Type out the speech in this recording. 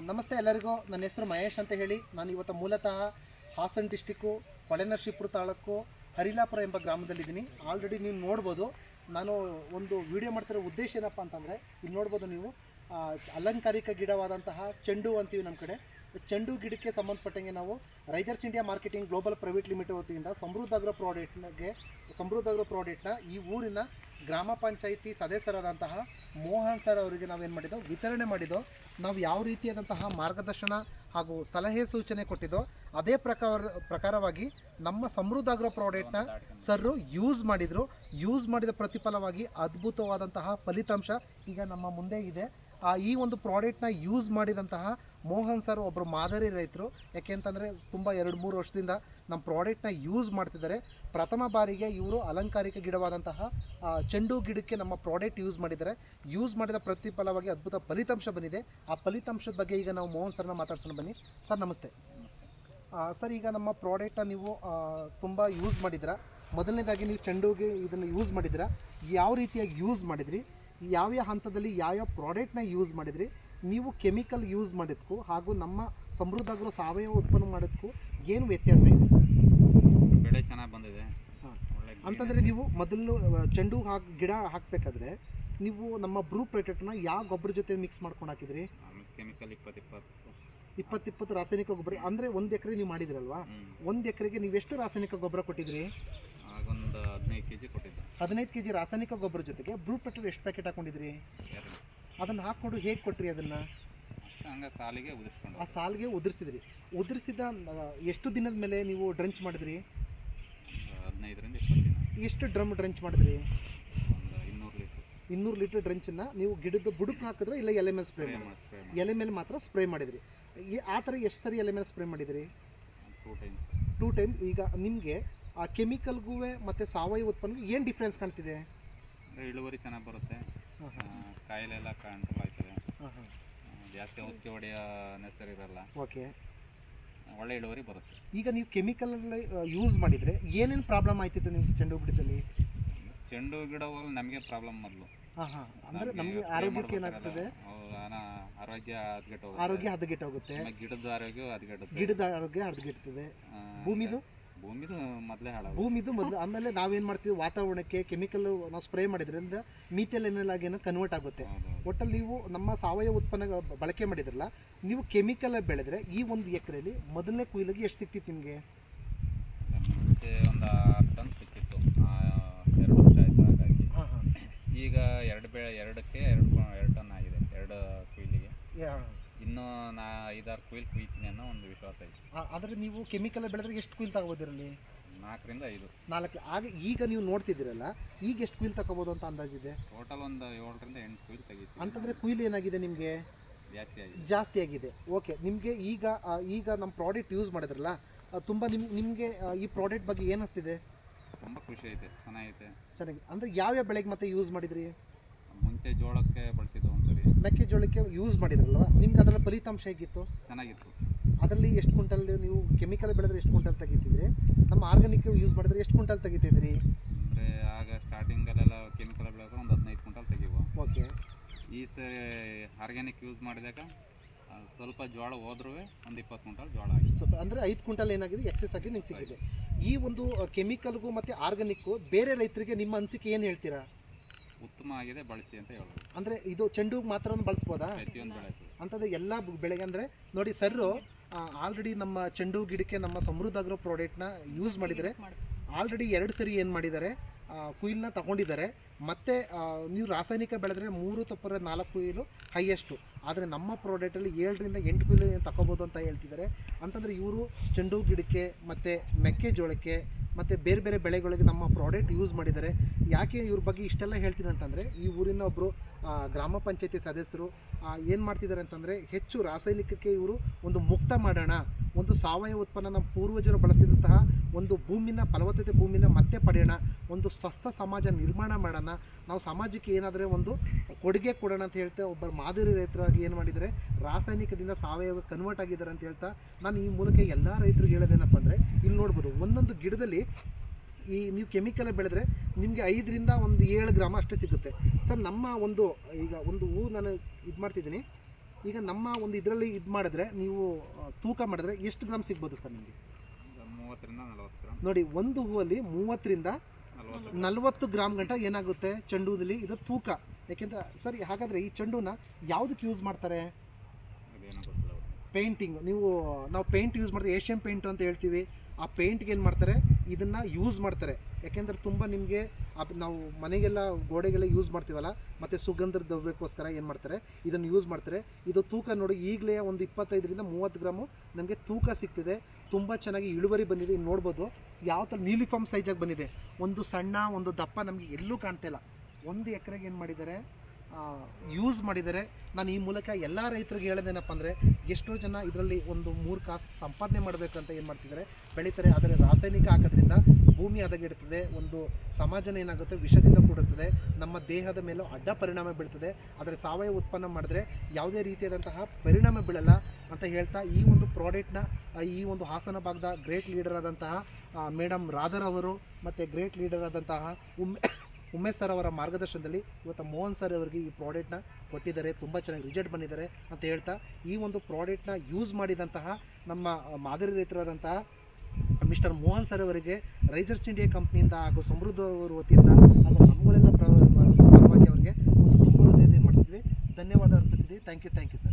ನಮಸ್ತೆ ಎಲ್ಲರಿಗೂ. ನನ್ನ ಹೆಸರು ಮಹೇಶ್ ಅಂತ ಹೇಳಿ. ನಾನು ಇವತ್ತು ಮೂಲತಃ ಹಾಸನ ಡಿಸ್ಟಿಕ್ಕು ಹೊಳೆನರಸೀಪುರ ತಾಲೂಕು ಹರಿಲಾಪುರ ಎಂಬ ಗ್ರಾಮದಲ್ಲಿದ್ದೀನಿ. ಆಲ್ರೆಡಿ ನೀವು ನೋಡ್ಬೋದು. ನಾನು ಒಂದು ವಿಡಿಯೋ ಮಾಡ್ತಿರೋ ಉದ್ದೇಶ ಏನಪ್ಪ ಅಂತಂದರೆ, ಇಲ್ಲಿ ನೋಡ್ಬೋದು ನೀವು ಅಲಂಕಾರಿಕ ಗಿಡವಾದಂತಹ ಚೆಂಡು ಅಂತೀವಿ ನಮ್ಮ ಕಡೆ. ಚೆಂಡು ಗಿಡಕ್ಕೆ ಸಂಬಂಧಪಟ್ಟಂಗೆ ನಾವು risers India marketing global private limited ವತಿಯಿಂದ ಸಮೃದ್ಧ ಅಗ್ರೋ ಪ್ರಾಡಕ್ಟ್ನ ಈ ಊರಿನ ಗ್ರಾಮ ಪಂಚಾಯಿತಿ ಸದಸ್ಯರಾದಂತಹ ಮೋಹನ್ ಸರ್ ಅವರಿಗೆ ನಾವೇನು ಮಾಡಿದ್ದೋ ವಿತರಣೆ ಮಾಡಿದ್ದೋ. ನಾವು ಯಾವ ರೀತಿಯಾದಂತಹ ಮಾರ್ಗದರ್ಶನ ಹಾಗೂ ಸಲಹೆ ಸೂಚನೆ ಕೊಟ್ಟಿದ್ದೋ ಅದೇ ಪ್ರಕಾರವಾಗಿ ನಮ್ಮ ಸಮೃದ್ಧ ಅಗ್ರೋ ಪ್ರಾಡಕ್ಟ್ನ ಸರ್ರು ಯೂಸ್ ಮಾಡಿದ ಪ್ರತಿಫಲವಾಗಿ ಅದ್ಭುತವಾದಂತಹ ಫಲಿತಾಂಶ ಈಗ ನಮ್ಮ ಮುಂದೆ ಇದೆ. ಈ ಒಂದು ಪ್ರಾಡಕ್ಟ್ನ ಯೂಸ್ ಮಾಡಿದಂತಹ ಮೋಹನ್ ಸರ್ ಒಬ್ಬರು ಮಾದರಿ ರೈತರು. ಯಾಕೆಂತಂದರೆ ತುಂಬ 2-3 ವರ್ಷದಿಂದ ನಮ್ಮ ಪ್ರಾಡಕ್ಟ್ನ ಯೂಸ್ ಮಾಡ್ತಿದ್ದಾರೆ. ಪ್ರಥಮ ಬಾರಿಗೆ ಇವರು ಅಲಂಕಾರಿಕ ಗಿಡವಾದಂತಹ ಚೆಂಡು ಗಿಡಕ್ಕೆ ನಮ್ಮ ಪ್ರಾಡಕ್ಟ್ ಯೂಸ್ ಮಾಡಿದ ಪ್ರತಿಫಲವಾಗಿ ಅದ್ಭುತ ಫಲಿತಾಂಶ ಬಂದಿದೆ. ಆ ಫಲಿತಾಂಶದ ಬಗ್ಗೆ ಈಗ ನಾವು ಮೋಹನ್ ಸರ್ನ ಮಾತಾಡ್ಸೋಣ ಬನ್ನಿ. ಸರ್ ನಮಸ್ತೆ. ಸರ್, ಈಗ ನಮ್ಮ ಪ್ರಾಡಕ್ಟ್ನ ನೀವು ತುಂಬ ಯೂಸ್ ಮಾಡಿದ್ದೀರಾ. ಮೊದಲನೇದಾಗಿ ನೀವು ಚೆಂಡುಗೆ ಇದನ್ನು ಯೂಸ್ ಮಾಡಿದ್ದೀರಾ. ಯಾವ ರೀತಿಯಾಗಿ ಯೂಸ್ ಮಾಡಿದ್ರಿ, ಯಾವ್ಯಾವ ಹಂತದಲ್ಲಿ ಯಾವ್ಯಾವ ಪ್ರಾಡಕ್ಟ್ನ ಯೂಸ್ ಮಾಡಿದ್ರಿ, ನೀವು ಕೆಮಿಕಲ್ ಯೂಸ್ ಮಾಡಿದ್ಕು ಹಾಗೂ ನಮ್ಮ ಸಮೃದ್ಧ ಅಗ್ರೋ ಸಾವಯವ ಉತ್ಪನ್ನ ಮಾಡೋದಕ್ಕೂ ಏನು ವ್ಯತ್ಯಾಸ ಇದೆ? ಬೆಳೆ ಚೆನ್ನಾಗಿ ಬಂದಿದೆ. ಅಂತಂದರೆ ನೀವು ಮೊದಲು ಚೆಂಡು ಗಿಡ ಹಾಕಬೇಕಾದ್ರೆ ನೀವು ನಮ್ಮ ಬ್ರೂ ಪ್ರೊಟೆಕ್ಟ್ನ ಯಾವ ಗೊಬ್ಬರ ಜೊತೆ ಮಿಕ್ಸ್ ಮಾಡ್ಕೊಂಡು ಹಾಕಿದ್ರಿ? ಕೆಮಿಕಲ್ 20 ರಾಸಾಯನಿಕ ಗೊಬ್ಬರ. ಅಂದರೆ 1 ಎಕರೆ ನೀವು ಮಾಡಿದ್ರಲ್ವಾ, 1 ಎಕರೆಗೆ ನೀವು ಎಷ್ಟು ರಾಸಾಯನಿಕ ಗೊಬ್ಬರ ಕೊಟ್ಟಿದ್ರಿ? ಒಂದು 15 kg ಕೊಟ್ಟಿದ್ದೆ. 15 kg ರಾಸಾಯನಿಕ ಗೊಬ್ಬರ ಜೊತೆಗೆ ಬ್ರೂ ಪ್ರೊಟೆಕ್ಟ್ ಎಷ್ಟು ಪ್ಯಾಕೆಟ್ ಹಾಕೊಂಡಿದ್ರಿ? ಅದನ್ನು ಹಾಕ್ಕೊಂಡು ಹೇಗೆ ಕೊಟ್ರಿ? ಅದನ್ನು ಹಂಗೆ ಸಾಲಿಗೆ ಉದುರಿಸ್ಕೊಂಡು ಆ ಸಾಲಿಗೆ ಉದುರಿಸಿದ್ರಿ. ಉದುರಿಸಿದ ಎಷ್ಟು ದಿನದ ಮೇಲೆ ನೀವು ಡ್ರಂಚ್ ಮಾಡಿದ್ರಿ? 15ರಿಂದ 20 ದಿನ. ಎಷ್ಟು ಡ್ರಂಚ್ ಮಾಡಿದ್ರಿ? 200 ಲೀಟರ್ ಡ್ರಂಚನ್ನು ನೀವು ಗಿಡದ ಬುಡಕ್ಕೆ ಹಾಕಿದ್ರೆ ಇಲ್ಲ ಎಲೆ ಮೇಲೆ ಸ್ಪ್ರೇ ಎಲೆ ಮೇಲೆ ಮಾತ್ರ ಸ್ಪ್ರೇ ಮಾಡಿದ್ರಿ. ಆ ಥರ ಎಷ್ಟು ಸರಿ ಎಲೆ ಮೇಲೆ ಸ್ಪ್ರೇ ಮಾಡಿದ್ರಿ? 2 ಟೈಮ್. ಈಗ ನಿಮಗೆ ಆ ಕೆಮಿಕಲ್ಗೂ ಮತ್ತು ಸಾವಯವ ಉತ್ಪನ್ನಗೂ ಏನು ಡಿಫ್ರೆನ್ಸ್ ಕಾಣ್ತಿದೆ? ಇಳುವರಿ ಚೆನ್ನಾಗಿ ಬರುತ್ತೆ, ಕಾಯಿಲೆಲ್ಲ ಕಂಟ್ರೋಲ್ ಆಗ್ತದೆ, ಜಾಸ್ತಿ ಔಷಧಿ ಹೊಡೆಯೋ ನೆಸರು ಇರಲ್ಲ. ಓಕೆ, ಒಳ್ಳೆ ಇಳುವರಿ ಬರುತ್ತೆ. ಈಗ ನೀವು ಕೆಮಿಕಲ್ ಯೂಸ್ ಮಾಡಿದರೆ ಏನೇನು ಪ್ರಾಬ್ಲಮ್ ಆಯ್ತಿತ್ತು ನಿಮ್ಮ ಚೆಂಡು ಗಿಡದಲ್ಲಿ? ಚೆಂಡು ಗಿಡಗಳು ನಮಗೆ ಪ್ರಾಬ್ಲಮ್ ಮೊದಲು. ಅಂದರೆ ನಮಗೆ ಆರೋಗ್ಯಕ್ಕೆ ಏನಾಗ್ತದೆ? ಆರೋಗ್ಯ ಹದಗೆಟ್ಟೋಗುತ್ತೆ. ಗಿಡದ ಆರೋಗ್ಯ ಹದಗೆಡ್ತದೆ. ಭೂಮಿದು ಮೊದಲು. ಆಮೇಲೆ ನಾವೇನು ಮಾಡ್ತೀವಿ, ವಾತಾವರಣಕ್ಕೆ ಕೆಮಿಕಲ್ ನಾವು ಸ್ಪ್ರೇ ಮಾಡಿದ್ರಿಂದ ಮೀಥೇಲ್ ಎನ್ನಲಾಗೇನೋ ಕನ್ವರ್ಟ್ ಆಗುತ್ತೆ. ಒಟ್ಟಲ್ಲಿ ನೀವು ನಮ್ಮ ಸಾವಯವ ಉತ್ಪನ್ನ ಬಳಕೆ ಮಾಡಿದ್ರಲ್ಲ, ನೀವು ಕೆಮಿಕಲ್ ಬೆಳೆದ್ರೆ ಈ 1 ಎಕರೆಯಲ್ಲಿ ಮೊದಲನೇ ಕುಯ್ಲಿಗೆ ಎಷ್ಟು ಸಿಕ್ತಿತ್ತು ನಿಮಗೆ? ಒಂದು 6 ಟನ್ ಸಿಕ್ಕಿತ್ತು. 2 ವರ್ಷ ಆಯಿತು ಹಾಗಾಗಿ. ಈಗ 2 ಟನ್ ಆಗಿದೆ 2 ಕುಯ್ಲಿಗೆ. ಇನ್ನೂ 5-6 ಕುಯ್ಲ್ ಕುಯ್ತೀನಿ ಅನ್ನೋ ಒಂದು ವಿಶ್ವಾಸ ಇದೆ. ಆದರೆ ನೀವು ಕೆಮಿಕಲ್ ಬೆಳೆದ್ರೆ ಎಷ್ಟು ಕುಯ್ಲ್ ತಗೋಬೋದಿರಲಿ? 4ರಿಂದ 5. 4. ಆಗ ಈಗ ನೀವು ನೋಡ್ತಿದ್ದೀರಲ್ಲ, ಈಗ ಎಷ್ಟು ಕುಯ್ಲ್ ತಗೋಬೋದು ಅಂತ ಅಂದಾಜಿದೆ? ಟೋಟಲ್ ಒಂದು 7ರಿಂದ 8 ಕುಯ್ಲ್ ತೆಗಿತೀವಿ. ಅಂತಂದರೆ ಕುಯ್ಲ್ ಏನಾಗಿದೆ ನಿಮಗೆ? ಜಾಸ್ತಿ ಆಗಿದೆ. ಓಕೆ, ನಿಮಗೆ ಈಗ ನಮ್ಮ ಪ್ರಾಡಕ್ಟ್ ಯೂಸ್ ಮಾಡಿದ್ರಲ್ಲ, ತುಂಬ ನಿಮಗೆ ಈ ಪ್ರಾಡಕ್ಟ್ ಬಗ್ಗೆ ಏನು ಅನಿಸ್ತಿದೆ? ತುಂಬ ಖುಷಿ ಐತೆ, ಚೆನ್ನಾಗಿದೆ. ಅಂದರೆ ಯಾವ್ಯಾವ ಬೆಳೆಗೆ ಮತ್ತೆ ಯೂಸ್ ಮಾಡಿದ್ರಿ? ಮುಂಚೆ ಜೋಳಕ್ಕೆ ಬಳಸಿದ್ದು ಒಂದ್ಸರಿ, ಮೆಕ್ಕೆಜೋಳಕ್ಕೆ ಯೂಸ್ ಮಾಡಿದ್ರಲ್ವ, ನಿಮ್ಗೆ ಅದರ ಫಲಿತಾಂಶ ಹೇಗಿತ್ತು? ಚೆನ್ನಾಗಿತ್ತು. ಅದರಲ್ಲಿ ಎಷ್ಟು ಕ್ವಿಂಟಲ್ ನೀವು ಕೆಮಿಕಲ್ ಬೆಳೆದ್ರೆ ಎಷ್ಟು ಕ್ವಿಂಟಲ್ ತೆಗಿತಿದ್ರಿ? ನಮ್ಮ ಆರ್ಗಾನಿಕ್ ಯೂಸ್ ಮಾಡಿದ್ರೆ ಎಷ್ಟು ಕ್ವಿಂಟಲ್ ತೆಗಿತಿದ್ರಿ? ಅಂದರೆ ಆಗ ಸ್ಟಾರ್ಟಿಂಗಲ್ಲೆಲ್ಲ ಕೆಮಿಕಲ್ ಬೆಳೆದ್ರೆ ಒಂದು 15 ಕ್ವಿಂಟಲ್ ತೆಗಿವು. ಓಕೆ, ಈ ಸರಿ ಆರ್ಗ್ಯಾನಿಕ್ ಯೂಸ್ ಮಾಡಿದಾಗ ಸ್ವಲ್ಪ ಜೋಳ ಹೋದ್ರೂ ಒಂದು 20 ಕ್ವಿಂಟಲ್ ಜೋಳ ಆಗಿದೆ. ಸ್ವಲ್ಪ ಅಂದರೆ 5 ಕ್ವಿಂಟಲ್ ಏನಾಗಿದೆ ಎಕ್ಸೆಸ್ ಆಗಿ ನಿಮ್ಗೆ ಸಿಕ್ಕಿದೆ. ಈ ಒಂದು ಕೆಮಿಕಲ್ಗೂ ಮತ್ತು ಆರ್ಗಾನಿಕ್ಕು ಬೇರೆ ರೈತರಿಗೆ ನಿಮ್ಮ ಅನಿಸಿಕೆ ಏನು ಹೇಳ್ತೀರಾ? ಉತ್ತಮ ಆಗಿದೆ, ಬಳಸಿ ಅಂತ ಹೇಳೋದು. ಅಂದರೆ ಇದು ಚೆಂಡುಗೆ ಮಾತ್ರ ಬಳಸ್ಬೋದಾ? ಪ್ರತಿಯೊಂದು ಬೆಳೆ ಅಂತಂದರೆ ಎಲ್ಲ ಬೆಳೆಗೆ. ಅಂದರೆ ನೋಡಿ ಸರ್ರು ಆಲ್ರೆಡಿ ನಮ್ಮ ಚೆಂಡು ಗಿಡಕ್ಕೆ ನಮ್ಮ ಸಮೃದ್ಧ ಅಗ್ರೋ ಪ್ರಾಡಕ್ಟ್ನ ಯೂಸ್ ಮಾಡಿದರೆ ಆಲ್ರೆಡಿ 2 ಸರಿ ಏನು ಮಾಡಿದ್ದಾರೆ, ಕುಯ್ಲನ್ನ ತಗೊಂಡಿದ್ದಾರೆ. ಮತ್ತು ನೀವು ರಾಸಾಯನಿಕ ಬೆಳೆದ್ರೆ 3-4 ಕುಯ್ಲು ಹೈಯೆಸ್ಟು. ಆದರೆ ನಮ್ಮ ಪ್ರಾಡಕ್ಟಲ್ಲಿ 7ರಿಂದ 8 ಕುಯ್ಲು ತಗೋಬೋದು ಅಂತ ಹೇಳ್ತಿದ್ದಾರೆ. ಅಂತಂದರೆ ಇವರು ಚೆಂಡು ಗಿಡಕ್ಕೆ ಮತ್ತು ಮೆಕ್ಕೆಜೋಳಕ್ಕೆ ಮತ್ತು ಬೇರೆ ಬೇರೆ ಬೆಳೆಗಳಿಗೆ ನಮ್ಮ ಪ್ರಾಡಕ್ಟ್ ಯೂಸ್ ಮಾಡಿದ್ದಾರೆ. ಯಾಕೆ ಇವ್ರ ಬಗ್ಗೆ ಇಷ್ಟೆಲ್ಲ ಹೇಳ್ತೀನಿ ಅಂತಂದರೆ, ಈ ಊರಿನ ಒಬ್ಬರು ಗ್ರಾಮ ಪಂಚಾಯತಿ ಸದಸ್ಯರು ಏನು ಮಾಡ್ತಿದ್ದಾರೆ ಅಂತಂದರೆ, ಹೆಚ್ಚು ರಾಸಾಯನಿಕಕ್ಕೆ ಇವರು ಒಂದು ಮುಕ್ತ ಮಾಡೋಣ, ಒಂದು ಸಾವಯವ ಉತ್ಪನ್ನ ನಮ್ಮ ಪೂರ್ವಜರು ಬಳಸ್ತಿದ್ದಂತಹ ಒಂದು ಫಲವತ್ತತೆ ಭೂಮಿನ ಮತ್ತೆ ಪಡೆಯೋಣ, ಒಂದು ಸ್ವಸ್ಥ ಸಮಾಜ ನಿರ್ಮಾಣ ಮಾಡೋಣ, ನಾವು ಸಮಾಜಕ್ಕೆ ಏನಾದರೆ ಒಂದು ಕೊಡುಗೆ ಕೊಡೋಣ ಅಂತ ಹೇಳ್ತಾ ಒಬ್ಬರು ಮಾದರಿ ರೈತರಾಗಿ ಏನು ಮಾಡಿದ್ದಾರೆ, ರಾಸಾಯನಿಕದಿಂದ ಸಾವಯವ ಕನ್ವರ್ಟ್ ಆಗಿದ್ದಾರೆ ಅಂತ ಹೇಳ್ತಾ ನಾನು ಈ ಮೂಲಕ ಎಲ್ಲ ರೈತರಿಗೆ ಹೇಳೋದೇನಪ್ಪ ಅಂದರೆ, ಇಲ್ಲಿ ನೋಡ್ಬೋದು ಒಂದೊಂದು ಗಿಡದಲ್ಲಿ ಈ ನೀವು ಕೆಮಿಕಲ್ ಬೆಳೆದ್ರೆ ನಿಮಗೆ 5ರಿಂದ 7 ಗ್ರಾಮ ಅಷ್ಟೇ ಸಿಗುತ್ತೆ ಸರ್. ನಮ್ಮ ಒಂದು ಈಗ ಒಂದು ಹೂ ನಾನು ಇದು ಮಾಡ್ತಿದ್ದೀನಿ, ಈಗ ನಮ್ಮ ಒಂದು ಇದರಲ್ಲಿ ಇದು ಮಾಡಿದ್ರೆ ನೀವು ತೂಕ ಮಾಡಿದ್ರೆ ಎಷ್ಟು ಗ್ರಾಮ್ ಸಿಗ್ಬೋದು ಸರ್ ನಿಮಗೆ? 30ರಿಂದ 40 ಗ್ರಾಮ್. ನೋಡಿ, ಒಂದು ಹೂವಲ್ಲಿ 30ರಿಂದ 40 ಗ್ರಾಮ್ ಗಂಟ ಏನಾಗುತ್ತೆ ಚೆಂಡು ಹೂದಲ್ಲಿ ಇದು ತೂಕ. ಯಾಕೆಂದರೆ ಸರಿ, ಹಾಗಾದರೆ ಈ ಚೆಂಡುನ ಯಾವುದಕ್ಕೆ ಯೂಸ್ ಮಾಡ್ತಾರೆ? ಅದೇನೋ ಗೊತ್ತಿಲ್ಲ. ಪೇಂಟಿಂಗ್. ನಾವು ಪೇಂಟ್ ಯೂಸ್ ಮಾಡ್ತೀವಿ, ಏಷ್ಯನ್ ಪೇಂಟ್ ಅಂತ ಹೇಳ್ತೀವಿ. ಆ ಪೇಂಟ್ಗೆ ಏನು ಮಾಡ್ತಾರೆ, ಇದನ್ನು ಯೂಸ್ ಮಾಡ್ತಾರೆ. ಯಾಕೆಂದರೆ ತುಂಬ ನಿಮಗೆ ನಾವು ಮನೆಗೆಲ್ಲ ಗೋಡೆಗೆಲ್ಲ ಯೂಸ್ ಮಾಡ್ತೀವಲ್ಲ, ಮತ್ತು ಸುಗಂಧದ ದ್ರವ್ಯಕ್ಕೋಸ್ಕರ ಏನು ಮಾಡ್ತಾರೆ, ಇದನ್ನು ಯೂಸ್ ಮಾಡ್ತಾರೆ. ಇದು ತೂಕ ನೋಡಿ, ಈಗಲೇ ಒಂದು 25ರಿಂದ 30 ಗ್ರಾಮು ನಮಗೆ ತೂಕ ಸಿಗ್ತಿದೆ. ತುಂಬ ಚೆನ್ನಾಗಿ ಇಳುವರಿ ಬಂದಿದೆ. ಇನ್ನು ನೋಡ್ಬೋದು ಯಾವ ಥರ ಯೂನಿಫಾರ್ಮ್ ಸೈಜಾಗಿ ಬಂದಿದೆ. ಒಂದು ಸಣ್ಣ ಒಂದು ದಪ್ಪ ನಮಗೆ ಎಲ್ಲೂ ಕಾಣ್ತಿಲ್ಲ. 1 ಎಕರೆಗೆ ಏನು ಮಾಡಿದ್ದಾರೆ, ಯೂಸ್ ಮಾಡಿದ್ದಾರೆ. ನಾನು ಈ ಮೂಲಕ ಎಲ್ಲ ರೈತರಿಗೆ ಹೇಳೋದೇನಪ್ಪ ಅಂದರೆ, ಎಷ್ಟೋ ಜನ ಇದರಲ್ಲಿ ಒಂದು 3 ಕಾಸು ಸಂಪಾದನೆ ಮಾಡಬೇಕಂತ ಏನು ಮಾಡ್ತಿದ್ದಾರೆ, ಬೆಳೀತಾರೆ. ಆದರೆ ರಾಸಾಯನಿಕ ಹಾಕೋದ್ರಿಂದ ಭೂಮಿ ಹದಗೆಡ್ತದೆ, ಒಂದು ಸಮಾಜನ ಏನಾಗುತ್ತೆ ವಿಷದಿಂದ ಕೂಡುತ್ತದೆ, ನಮ್ಮ ದೇಹದ ಮೇಲೂ ಅಡ್ಡ ಪರಿಣಾಮ ಬೀಳ್ತದೆ. ಆದರೆ ಸಾವಯವ ಉತ್ಪನ್ನ ಮಾಡಿದ್ರೆ ಯಾವುದೇ ರೀತಿಯಾದಂತಹ ಪರಿಣಾಮ ಬೀಳಲ್ಲ ಅಂತ ಹೇಳ್ತಾ, ಈ ಒಂದು ಪ್ರಾಡಕ್ಟ್ನ ಈ ಒಂದು ಹಾಸನ ಭಾಗದ ಗ್ರೇಟ್ ಲೀಡರ್ ಆದಂತಹ ಮೇಡಮ್ ರಾಧರ್ ಅವರು ಮತ್ತು ಗ್ರೇಟ್ ಲೀಡರ್ ಆದಂತಹ ಉಮೇಶ್ ಸರ್ ಅವರ ಮಾರ್ಗದರ್ಶನದಲ್ಲಿ ಇವತ್ತು ಮೋಹನ್ ಸರ್ ಅವರಿಗೆ ಈ ಪ್ರಾಡಕ್ಟ್ನ ಕೊಟ್ಟಿದ್ದಾರೆ. ತುಂಬ ಚೆನ್ನಾಗಿ ರಿಸಲ್ಟ್ ಬಂದಿದ್ದಾರೆ ಅಂತ ಹೇಳ್ತಾ, ಈ ಒಂದು ಪ್ರಾಡಕ್ಟ್ನ ಯೂಸ್ ಮಾಡಿದಂತಹ ನಮ್ಮ ಮಾದರಿ ರೈತರಾದಂತಹ ಮಿಸ್ಟರ್ ಮೋಹನ್ ಸರ್ ಅವರಿಗೆ ರೈಸರ್ಸ್ ಇಂಡಿಯಾ ಕಂಪ್ನಿಯಿಂದ ಹಾಗೂ ಸಮೃದ್ಧ ಅವರ ವತಿಯಿಂದ ಹಾಗೂ ನಮ್ಮಗಳೆಲ್ಲ ಪರವಾಗಿ ಅವರಿಗೆ ಒಂದು ತುಂಬ ಹೃದಯದಿಂದ ಏನು ಮಾಡ್ತಿದ್ವಿ, ಧನ್ಯವಾದ ಅರ್ಪಿಸ್ತಿದ್ವಿ. Thank you sir.